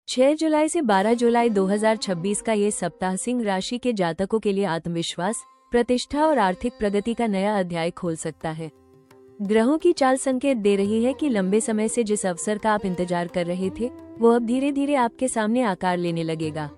6 जुलाई से 12 जुलाई 2026 का ये सप्ताह सिंह राशि के जातकों के लिए आत्मविश्वास, प्रतिष्ठा और आर्थिक प्रगति का नया अध्याय खोल सकता है। ग्रहों की चाल संकेत दे रही है कि लंबे समय से जिस अवसर का आप इंतजार कर रहे थे, वो अब धीरे धीरे आपके सामने आकार लेने लगेगा।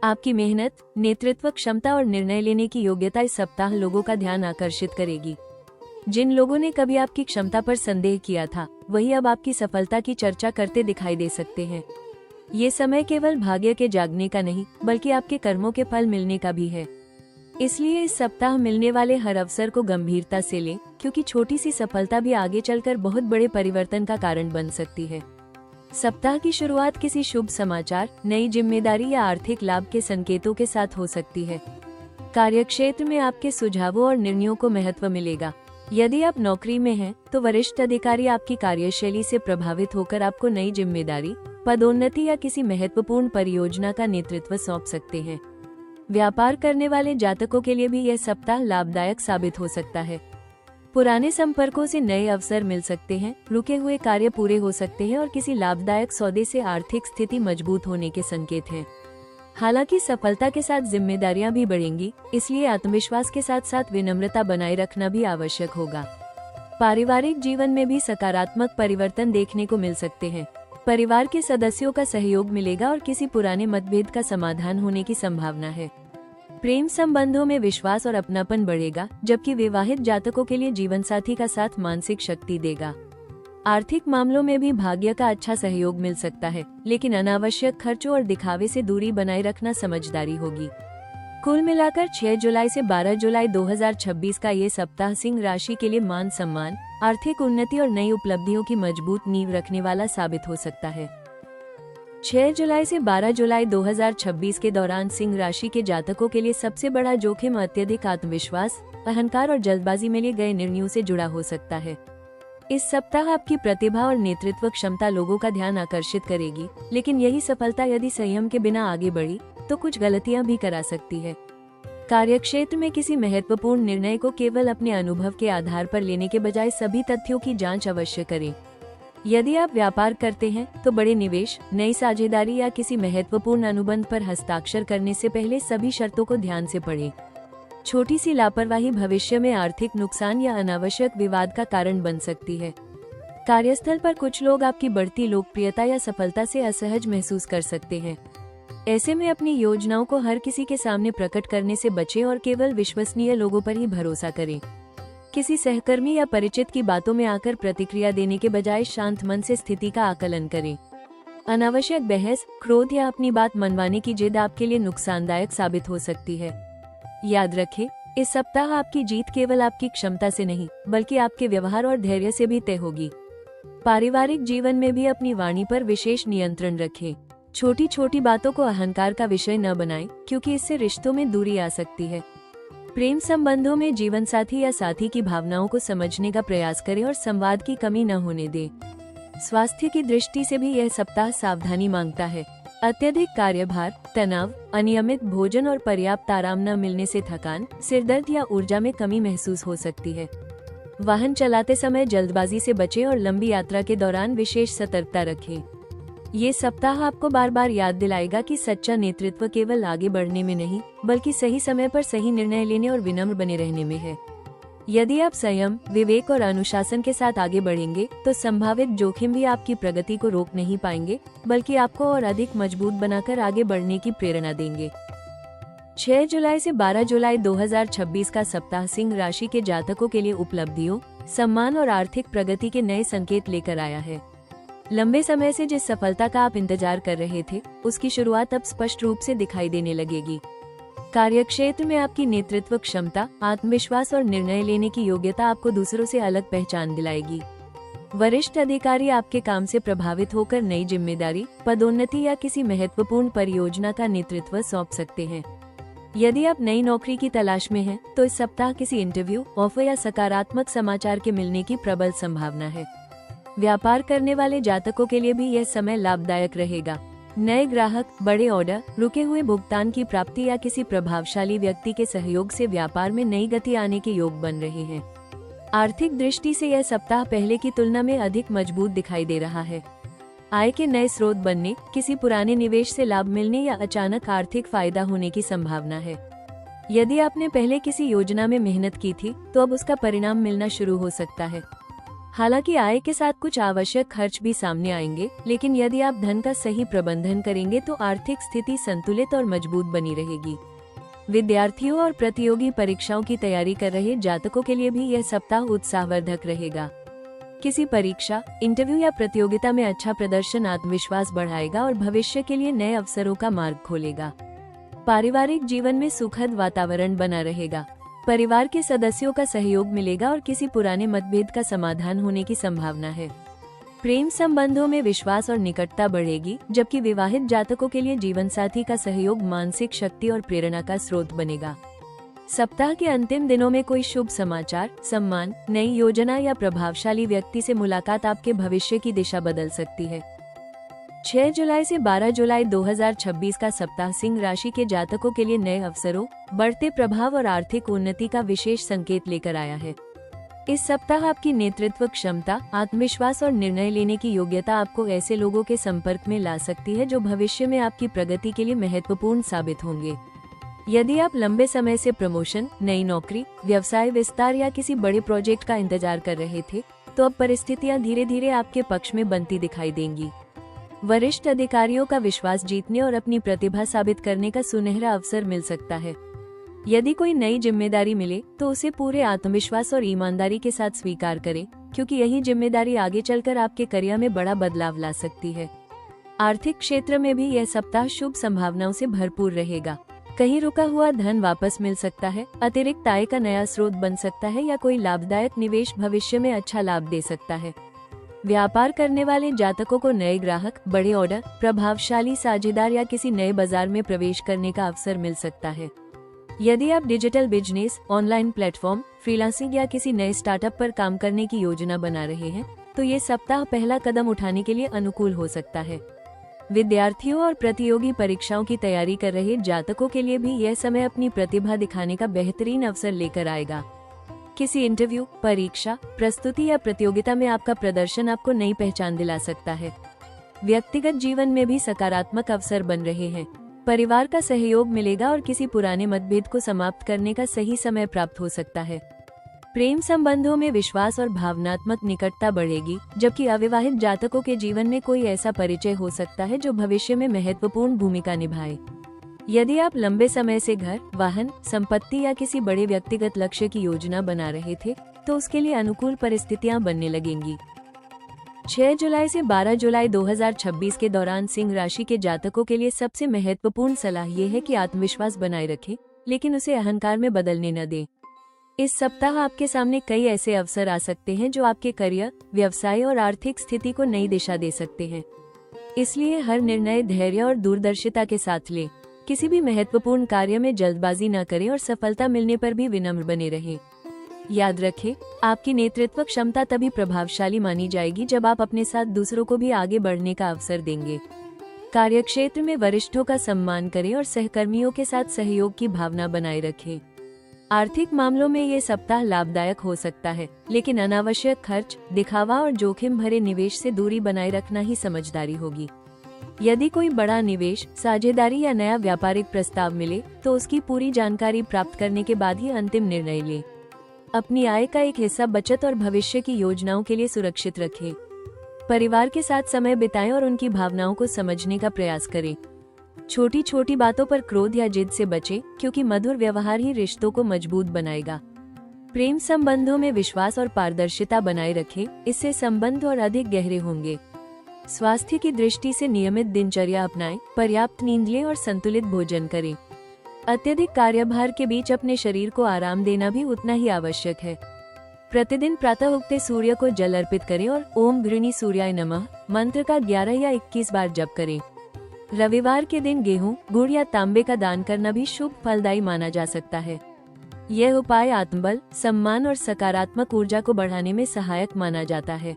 आपकी मेहनत, नेतृत्व क्षमता और निर्णय लेने की योग्यता इस सप्ताह लोगों का ध्यान आकर्षित करेगी। जिन लोगों ने कभी आपकी क्षमता पर संदेह किया था, वही अब आपकी सफलता की चर्चा करते दिखाई दे सकते हैं। ये समय केवल भाग्य के जागने का नहीं, बल्कि आपके कर्मों के फल मिलने का भी है। इसलिए इस सप्ताह मिलने वाले हर अवसर को गंभीरता से लें, क्योंकि छोटी सी सफलता भी आगे चलकर बहुत बड़े परिवर्तन का कारण बन सकती है। सप्ताह की शुरुआत किसी शुभ समाचार, नई जिम्मेदारी या आर्थिक लाभ के संकेतों के साथ हो सकती है। कार्यक्षेत्र में आपके सुझावों और निर्णयों को महत्व मिलेगा। यदि आप नौकरी में हैं, तो वरिष्ठ अधिकारी आपकी कार्यशैली से प्रभावित होकर आपको नई जिम्मेदारी, पदोन्नति या किसी महत्वपूर्ण परियोजना का नेतृत्व सौंप सकते हैं। व्यापार करने वाले जातकों के लिए भी यह सप्ताह लाभदायक साबित हो सकता है। पुराने संपर्कों से नए अवसर मिल सकते हैं, रुके हुए कार्य पूरे हो सकते हैं और किसी लाभदायक सौदे से आर्थिक स्थिति मजबूत होने के संकेत हैं। हालांकि सफलता के साथ जिम्मेदारियां भी बढ़ेंगी, इसलिए आत्मविश्वास के साथ साथ विनम्रता बनाए रखना भी आवश्यक होगा। पारिवारिक जीवन में भी सकारात्मक परिवर्तन देखने को मिल सकते हैं। परिवार के सदस्यों का सहयोग मिलेगा और किसी पुराने मतभेद का समाधान होने की संभावना है। प्रेम संबंधों में विश्वास और अपनापन बढ़ेगा, जबकि विवाहित जातकों के लिए जीवन साथी का साथ मानसिक शक्ति देगा। आर्थिक मामलों में भी भाग्य का अच्छा सहयोग मिल सकता है, लेकिन अनावश्यक खर्चों और दिखावे से दूरी बनाए रखना समझदारी होगी। कुल मिलाकर 6 जुलाई से 12 जुलाई 2026 का ये सप्ताह सिंह राशि के लिए मान सम्मान, आर्थिक उन्नति और नई उपलब्धियों की मजबूत नींव रखने वाला साबित हो सकता है। 6 जुलाई से 12 जुलाई 2026 के दौरान सिंह राशि के जातकों के लिए सबसे बड़ा जोखिम अत्यधिक आत्मविश्वास, अहंकार और जल्दबाजी में लिए गए निर्णयों से जुड़ा हो सकता है। इस सप्ताह आपकी प्रतिभा और नेतृत्व क्षमता लोगों का ध्यान आकर्षित करेगी, लेकिन यही सफलता यदि संयम के बिना आगे बढ़ी तो कुछ गलतियां भी करा सकती है। कार्यक्षेत्र में किसी महत्वपूर्ण निर्णय को केवल अपने अनुभव के आधार पर लेने के बजाय सभी तथ्यों की जांच अवश्य करें। यदि आप व्यापार करते हैं, तो बड़े निवेश, नई साझेदारी या किसी महत्वपूर्ण अनुबंध पर हस्ताक्षर करने से पहले सभी शर्तों को ध्यान से पढ़ें। छोटी सी लापरवाही भविष्य में आर्थिक नुकसान या अनावश्यक विवाद का कारण बन सकती है। कार्यस्थल पर कुछ लोग आपकी बढ़ती लोकप्रियता या सफलता से असहज महसूस कर सकते हैं। ऐसे में अपनी योजनाओं को हर किसी के सामने प्रकट करने से बचें और केवल विश्वसनीय लोगों पर ही भरोसा करें। किसी सहकर्मी या परिचित की बातों में आकर प्रतिक्रिया देने के बजाय शांत मन से स्थिति का आकलन करें। अनावश्यक बहस, क्रोध या अपनी बात मनवाने की जिद आपके लिए नुकसानदायक साबित हो सकती है। याद रखें, इस सप्ताह आपकी जीत केवल आपकी क्षमता से नहीं, बल्कि आपके व्यवहार और धैर्य से भी तय होगी। पारिवारिक जीवन में भी अपनी वाणी पर विशेष नियंत्रण रखें। छोटी छोटी बातों को अहंकार का विषय न बनाएं, क्योंकि इससे रिश्तों में दूरी आ सकती है। प्रेम संबंधों में जीवन साथी या साथी की भावनाओं को समझने का प्रयास करें और संवाद की कमी न होने दें। स्वास्थ्य की दृष्टि से भी यह सप्ताह सावधानी मांगता है। अत्यधिक कार्यभार, तनाव, अनियमित भोजन और पर्याप्त आराम न मिलने से थकान, सिरदर्द या ऊर्जा में कमी महसूस हो सकती है। वाहन चलाते समय जल्दबाजी से बचें और लंबी यात्रा के दौरान विशेष सतर्कता रखें। ये सप्ताह आपको बार बार याद दिलाएगा कि सच्चा नेतृत्व केवल आगे बढ़ने में नहीं, बल्कि सही समय पर सही निर्णय लेने और विनम्र बने रहने में है। यदि आप संयम, विवेक और अनुशासन के साथ आगे बढ़ेंगे, तो संभावित जोखिम भी आपकी प्रगति को रोक नहीं पाएंगे, बल्कि आपको और अधिक मजबूत बनाकर आगे बढ़ने की प्रेरणा देंगे। 6 जुलाई से 12 जुलाई 2026 का सप्ताह सिंह राशि के जातकों के लिए उपलब्धियों, सम्मान और आर्थिक प्रगति के नए संकेत लेकर आया है। लंबे समय से जिस सफलता का आप इंतजार कर रहे थे, उसकी शुरुआत अब स्पष्ट रूप से दिखाई देने लगेगी। कार्यक्षेत्र में आपकी नेतृत्व क्षमता, आत्मविश्वास और निर्णय लेने की योग्यता आपको दूसरों से अलग पहचान दिलाएगी। वरिष्ठ अधिकारी आपके काम से प्रभावित होकर नई जिम्मेदारी, पदोन्नति या किसी महत्वपूर्ण परियोजना का नेतृत्व सौंप सकते हैं। यदि आप नई नौकरी की तलाश में हैं, तो इस सप्ताह किसी इंटरव्यू, ऑफर या सकारात्मक समाचार के मिलने की प्रबल संभावना है। व्यापार करने वाले जातकों के लिए भी यह समय लाभदायक रहेगा। नए ग्राहक, बड़े ऑर्डर, रुके हुए भुगतान की प्राप्ति या किसी प्रभावशाली व्यक्ति के सहयोग से व्यापार में नई गति आने के योग बन रहे हैं। आर्थिक दृष्टि से यह सप्ताह पहले की तुलना में अधिक मजबूत दिखाई दे रहा है। आय के नए स्रोत बनने, किसी पुराने निवेश से लाभ मिलने या अचानक आर्थिक फायदा होने की संभावना है। यदि आपने पहले किसी योजना में मेहनत की थी तो अब उसका परिणाम मिलना शुरू हो सकता है। हालांकि आय के साथ कुछ आवश्यक खर्च भी सामने आएंगे, लेकिन यदि आप धन का सही प्रबंधन करेंगे तो आर्थिक स्थिति संतुलित और मजबूत बनी रहेगी। विद्यार्थियों और प्रतियोगी परीक्षाओं की तैयारी कर रहे जातकों के लिए भी यह सप्ताह उत्साहवर्धक रहेगा। किसी परीक्षा, इंटरव्यू या प्रतियोगिता में अच्छा प्रदर्शन आत्मविश्वास बढ़ाएगा और भविष्य के लिए नए अवसरों का मार्ग खोलेगा। पारिवारिक जीवन में सुखद वातावरण बना रहेगा। परिवार के सदस्यों का सहयोग मिलेगा और किसी पुराने मतभेद का समाधान होने की संभावना है। प्रेम संबंधों में विश्वास और निकटता बढ़ेगी, जबकि विवाहित जातकों के लिए जीवनसाथी का सहयोग मानसिक शक्ति और प्रेरणा का स्रोत बनेगा। सप्ताह के अंतिम दिनों में कोई शुभ समाचार, सम्मान, नई योजना या प्रभावशाली व्यक्ति से मुलाकात आपके भविष्य की दिशा बदल सकती है। 6 जुलाई से 12 जुलाई 2026 का सप्ताह सिंह राशि के जातकों के लिए नए अवसरों, बढ़ते प्रभाव और आर्थिक उन्नति का विशेष संकेत लेकर आया है। इस सप्ताह आपकी नेतृत्व क्षमता, आत्मविश्वास और निर्णय लेने की योग्यता आपको ऐसे लोगों के संपर्क में ला सकती है जो भविष्य में आपकी प्रगति के लिए महत्वपूर्ण साबित होंगे। यदि आप लंबे समय से प्रमोशन, नई नौकरी, व्यवसाय विस्तार या किसी बड़े प्रोजेक्ट का इंतजार कर रहे थे, तो अब परिस्थितियां धीरे धीरे आपके पक्ष में बनती दिखाई देंगी। वरिष्ठ अधिकारियों का विश्वास जीतने और अपनी प्रतिभा साबित करने का सुनहरा अवसर मिल सकता है। यदि कोई नई जिम्मेदारी मिले तो उसे पूरे आत्मविश्वास और ईमानदारी के साथ स्वीकार करें, क्योंकि यही जिम्मेदारी आगे चलकर आपके करियर में बड़ा बदलाव ला सकती है। आर्थिक क्षेत्र में भी यह सप्ताह शुभ संभावनाओं से भरपूर रहेगा। कहीं रुका हुआ धन वापस मिल सकता है, अतिरिक्त आय का नया स्रोत बन सकता है या कोई लाभदायक निवेश भविष्य में अच्छा लाभ दे सकता है। व्यापार करने वाले जातकों को नए ग्राहक, बड़े ऑर्डर, प्रभावशाली साझेदार या किसी नए बाजार में प्रवेश करने का अवसर मिल सकता है। यदि आप digital business, online platform, freelancing या किसी नए स्टार्टअप पर काम करने की योजना बना रहे हैं, तो ये सप्ताह पहला कदम उठाने के लिए अनुकूल हो सकता है। विद्यार्थियों और प्रतियोगी परीक्षाओं की तैयारी कर रहे जातकों के लिए भी यह समय अपनी प्रतिभा दिखाने का बेहतरीन अवसर लेकर आएगा। किसी इंटरव्यू, परीक्षा, प्रस्तुति या प्रतियोगिता में आपका प्रदर्शन आपको नई पहचान दिला सकता है। व्यक्तिगत जीवन में भी सकारात्मक अवसर बन रहे हैं। परिवार का सहयोग मिलेगा और किसी पुराने मतभेद को समाप्त करने का सही समय प्राप्त हो सकता है। प्रेम संबंधों में विश्वास और भावनात्मक निकटता बढ़ेगी, जबकि अविवाहित जातकों के जीवन में कोई ऐसा परिचय हो सकता है जो भविष्य में महत्वपूर्ण भूमिका निभाए। यदि आप लंबे समय से घर, वाहन, संपत्ति या किसी बड़े व्यक्तिगत लक्ष्य की योजना बना रहे थे, तो उसके लिए अनुकूल परिस्थितियां बनने लगेंगी। 6 जुलाई से 12 जुलाई 2026 के दौरान सिंह राशि के जातकों के लिए सबसे महत्वपूर्ण सलाह ये है कि आत्मविश्वास बनाए रखें, लेकिन उसे अहंकार में बदलने न दें। इस सप्ताह आपके सामने कई ऐसे अवसर आ सकते हैं जो आपके करियर, व्यवसाय और आर्थिक स्थिति को नई दिशा दे सकते हैं। इसलिए हर निर्णय धैर्य और दूरदर्शिता के साथ लें। किसी भी महत्वपूर्ण कार्य में जल्दबाजी न करें और सफलता मिलने पर भी विनम्र बने रहें। याद रखें, आपकी नेतृत्व क्षमता तभी प्रभावशाली मानी जाएगी जब आप अपने साथ दूसरों को भी आगे बढ़ने का अवसर देंगे। कार्यक्षेत्र में वरिष्ठों का सम्मान करें और सहकर्मियों के साथ सहयोग की भावना बनाए रखें। आर्थिक मामलों में ये सप्ताह लाभदायक हो सकता है, लेकिन अनावश्यक खर्च, दिखावा और जोखिम भरे निवेश से दूरी बनाए रखना ही समझदारी होगी। यदि कोई बड़ा निवेश, साझेदारी या नया व्यापारिक प्रस्ताव मिले, तो उसकी पूरी जानकारी प्राप्त करने के बाद ही अंतिम निर्णय लें। अपनी आय का एक हिस्सा बचत और भविष्य की योजनाओं के लिए सुरक्षित रखें। परिवार के साथ समय बिताएं और उनकी भावनाओं को समझने का प्रयास करें। छोटी छोटी बातों पर क्रोध या जिद से बचें, क्योंकि मधुर व्यवहार ही रिश्तों को मजबूत बनाएगा। प्रेम संबंधों में विश्वास और पारदर्शिता बनाए रखें, इससे संबंध और अधिक गहरे होंगे। स्वास्थ्य की दृष्टि से नियमित दिनचर्या अपनाएं, पर्याप्त नींद लें और संतुलित भोजन करें। अत्यधिक कार्यभार के बीच अपने शरीर को आराम देना भी उतना ही आवश्यक है। प्रतिदिन प्रातः उगते सूर्य को जल अर्पित करें और ओम गृणी सूर्याय नमः मंत्र का 11 या 21 बार जप करें। रविवार के दिन गेहूं, गुड़ या तांबे का दान करना भी शुभ फलदायी माना जा सकता है। यह उपाय आत्मबल, सम्मान और सकारात्मक ऊर्जा को बढ़ाने में सहायक माना जाता है।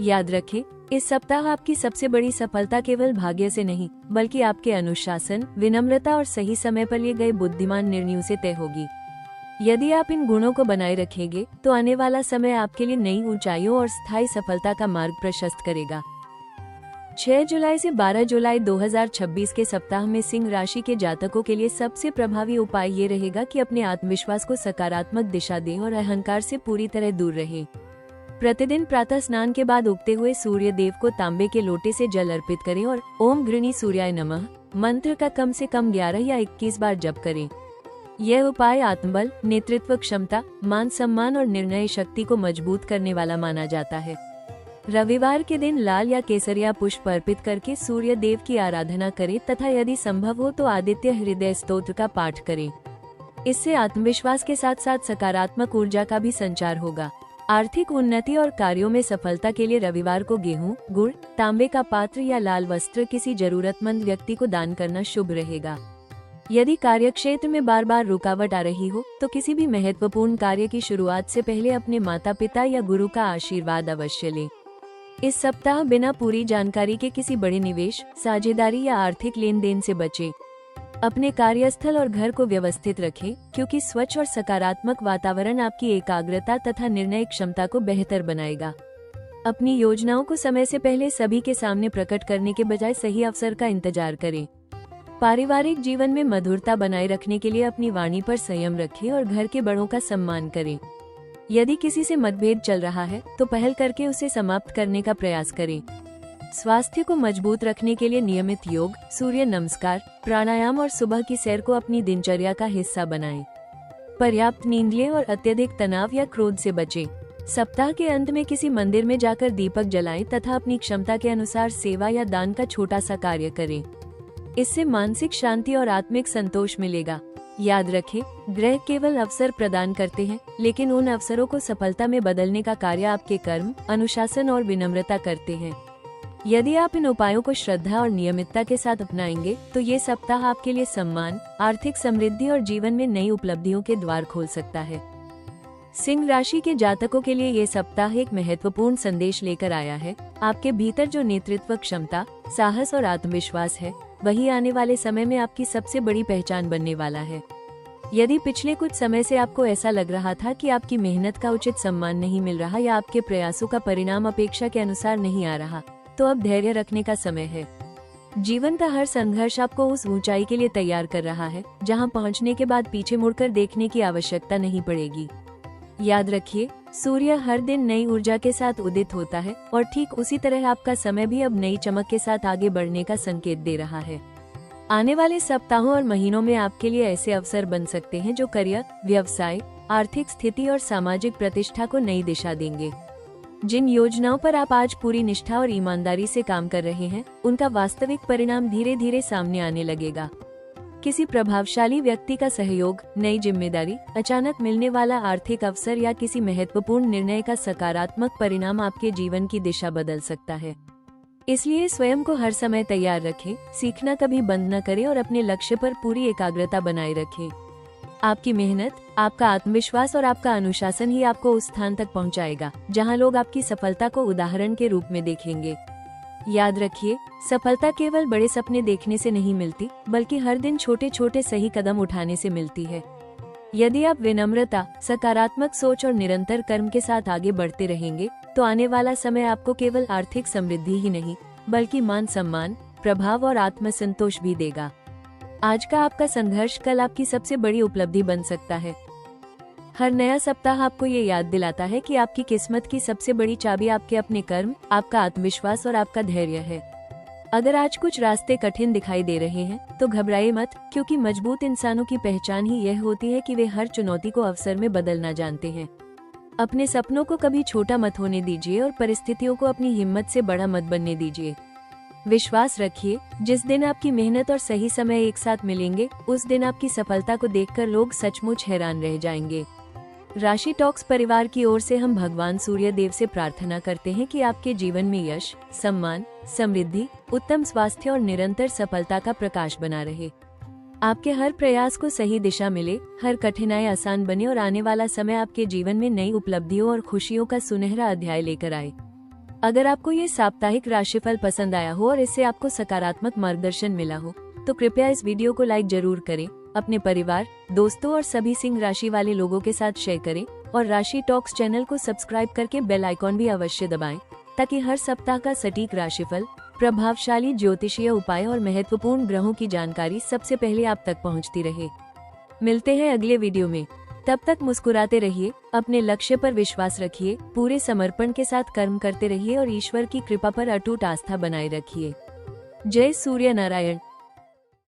याद रखें, इस सप्ताह आपकी सबसे बड़ी सफलता केवल भाग्य से नहीं, बल्कि आपके अनुशासन, विनम्रता और सही समय पर लिए गए बुद्धिमान निर्णयों से तय होगी। यदि आप इन गुणों को बनाए रखेंगे, तो आने वाला समय आपके लिए नई ऊंचाइयों और स्थायी सफलता का मार्ग प्रशस्त करेगा। 6 जुलाई से 12 जुलाई 2026 के सप्ताह में सिंह राशि के जातकों के लिए सबसे प्रभावी उपाय ये रहेगा कि अपने आत्मविश्वास को सकारात्मक दिशा दें और अहंकार से पूरी तरह दूर रहें। प्रतिदिन प्रातः स्नान के बाद उगते हुए सूर्य देव को तांबे के लोटे से जल अर्पित करें और ओम घृणी सूर्याय नमः मंत्र का कम से कम 11 या 21 बार जप करें। यह उपाय आत्मबल, नेतृत्व क्षमता, मान सम्मान और निर्णय शक्ति को मजबूत करने वाला माना जाता है। रविवार के दिन लाल या केसरिया पुष्प अर्पित करके सूर्य देव की आराधना करें तथा यदि संभव हो तो आदित्य हृदय स्तोत्र का पाठ करें। इससे आत्मविश्वास के साथ साथ सकारात्मक ऊर्जा का भी संचार होगा। आर्थिक उन्नति और कार्यों में सफलता के लिए रविवार को गेहूं, गुड़, तांबे का पात्र या लाल वस्त्र किसी जरूरतमंद व्यक्ति को दान करना शुभ रहेगा। यदि कार्यक्षेत्र में बार बार रुकावट आ रही हो तो किसी भी महत्वपूर्ण कार्य की शुरुआत से पहले अपने माता पिता या गुरु का आशीर्वाद अवश्य लें। इस सप्ताह बिना पूरी जानकारी के किसी बड़े निवेश, साझेदारी या आर्थिक लेन देन से बचें। अपने कार्यस्थल और घर को व्यवस्थित रखें क्योंकि स्वच्छ और सकारात्मक वातावरण आपकी एकाग्रता तथा निर्णय क्षमता को बेहतर बनाएगा। अपनी योजनाओं को समय से पहले सभी के सामने प्रकट करने के बजाय सही अवसर का इंतजार करें। पारिवारिक जीवन में मधुरता बनाए रखने के लिए अपनी वाणी पर संयम रखें और घर के बड़ों का सम्मान करें। यदि किसी से मतभेद चल रहा है तो पहल करके उसे समाप्त करने का प्रयास करें। स्वास्थ्य को मजबूत रखने के लिए नियमित योग, सूर्य नमस्कार, प्राणायाम और सुबह की सैर को अपनी दिनचर्या का हिस्सा बनाएं। पर्याप्त नींद लें और अत्यधिक तनाव या क्रोध से बचें। सप्ताह के अंत में किसी मंदिर में जाकर दीपक जलाएं तथा अपनी क्षमता के अनुसार सेवा या दान का छोटा सा कार्य करें। इससे मानसिक शांति और आत्मिक संतोष मिलेगा। याद रखें, ग्रह केवल अवसर प्रदान करते हैं, लेकिन उन अवसरों को सफलता में बदलने का कार्य आपके कर्म, अनुशासन और विनम्रता करते हैं। यदि आप इन उपायों को श्रद्धा और नियमितता के साथ अपनाएंगे तो ये सप्ताह आपके लिए सम्मान, आर्थिक समृद्धि और जीवन में नई उपलब्धियों के द्वार खोल सकता है। सिंह राशि के जातकों के लिए ये सप्ताह एक महत्वपूर्ण संदेश लेकर आया है। आपके भीतर जो नेतृत्व क्षमता, साहस और आत्मविश्वास है, वही आने वाले समय में आपकी सबसे बड़ी पहचान बनने वाला है। यदि पिछले कुछ समय से आपको ऐसा लग रहा था कि आपकी मेहनत का उचित सम्मान नहीं मिल रहा या आपके प्रयासों का परिणाम अपेक्षा के अनुसार नहीं आ रहा, तो अब धैर्य रखने का समय है। जीवन का हर संघर्ष आपको उस ऊंचाई के लिए तैयार कर रहा है जहां पहुंचने के बाद पीछे मुड़कर देखने की आवश्यकता नहीं पड़ेगी। याद रखिए, सूर्य हर दिन नई ऊर्जा के साथ उदित होता है और ठीक उसी तरह आपका समय भी अब नई चमक के साथ आगे बढ़ने का संकेत दे रहा है। आने वाले सप्ताहों और महीनों में आपके लिए ऐसे अवसर बन सकते हैं जो करियर, व्यवसाय, आर्थिक स्थिति और सामाजिक प्रतिष्ठा को नई दिशा देंगे। जिन योजनाओं पर आप आज पूरी निष्ठा और ईमानदारी से काम कर रहे हैं, उनका वास्तविक परिणाम धीरे धीरे सामने आने लगेगा। किसी प्रभावशाली व्यक्ति का सहयोग, नई जिम्मेदारी, अचानक मिलने वाला आर्थिक अवसर या किसी महत्वपूर्ण निर्णय का सकारात्मक परिणाम आपके जीवन की दिशा बदल सकता है। इसलिए स्वयं को हर समय तैयार रखें, सीखना कभी बंद न करें और अपने लक्ष्य पर पूरी एकाग्रता बनाए रखें। आपकी मेहनत, आपका आत्मविश्वास और आपका अनुशासन ही आपको उस स्थान तक पहुंचाएगा जहां लोग आपकी सफलता को उदाहरण के रूप में देखेंगे। याद रखिए, सफलता केवल बड़े सपने देखने से नहीं मिलती, बल्कि हर दिन छोटे छोटे सही कदम उठाने से मिलती है। यदि आप विनम्रता, सकारात्मक सोच और निरंतर कर्म के साथ आगे बढ़ते रहेंगे तो आने वाला समय आपको केवल आर्थिक समृद्धि ही नहीं, बल्कि मान सम्मान, प्रभाव और आत्मसंतोष भी देगा। आज का आपका संघर्ष कल आपकी सबसे बड़ी उपलब्धि बन सकता है। हर नया सप्ताह आपको ये याद दिलाता है कि आपकी किस्मत की सबसे बड़ी चाबी आपके अपने कर्म, आपका आत्मविश्वास और आपका धैर्य है। अगर आज कुछ रास्ते कठिन दिखाई दे रहे हैं तो घबराए मत, क्योंकि मजबूत इंसानों की पहचान ही यह होती है कि वे हर चुनौती को अवसर में बदलना जानते हैं। अपने सपनों को कभी छोटा मत होने दीजिए और परिस्थितियों को अपनी हिम्मत से बड़ा मत बनने दीजिए। विश्वास रखिए, जिस दिन आपकी मेहनत और सही समय एक साथ मिलेंगे, उस दिन आपकी सफलता को देखकर लोग सचमुच हैरान रह जाएंगे। राशि टॉक्स परिवार की ओर से हम भगवान सूर्य देव से प्रार्थना करते हैं कि आपके जीवन में यश, सम्मान, समृद्धि, उत्तम स्वास्थ्य और निरंतर सफलता का प्रकाश बना रहे। आपके हर प्रयास को सही दिशा मिले, हर कठिनाई आसान बने और आने वाला समय आपके जीवन में नई उपलब्धियों और खुशियों का सुनहरा अध्याय लेकर आए। अगर आपको ये साप्ताहिक राशिफल पसंद आया हो और इससे आपको सकारात्मक मार्गदर्शन मिला हो तो कृपया इस वीडियो को लाइक जरूर करें, अपने परिवार, दोस्तों और सभी सिंह राशि वाले लोगों के साथ शेयर करें और राशि टॉक्स चैनल को सब्सक्राइब करके बेल आइकॉन भी अवश्य दबाएं ताकि हर सप्ताह का सटीक राशिफल, प्रभावशाली ज्योतिषीय उपाय और महत्वपूर्ण ग्रहों की जानकारी सबसे पहले आप तक पहुंचती रहे। मिलते हैं अगले वीडियो में। तब तक मुस्कुराते रहिए, अपने लक्ष्य पर विश्वास रखिए, पूरे समर्पण के साथ कर्म करते रहिए और ईश्वर की कृपा पर अटूट आस्था बनाए रखिए। जय सूर्य नारायण।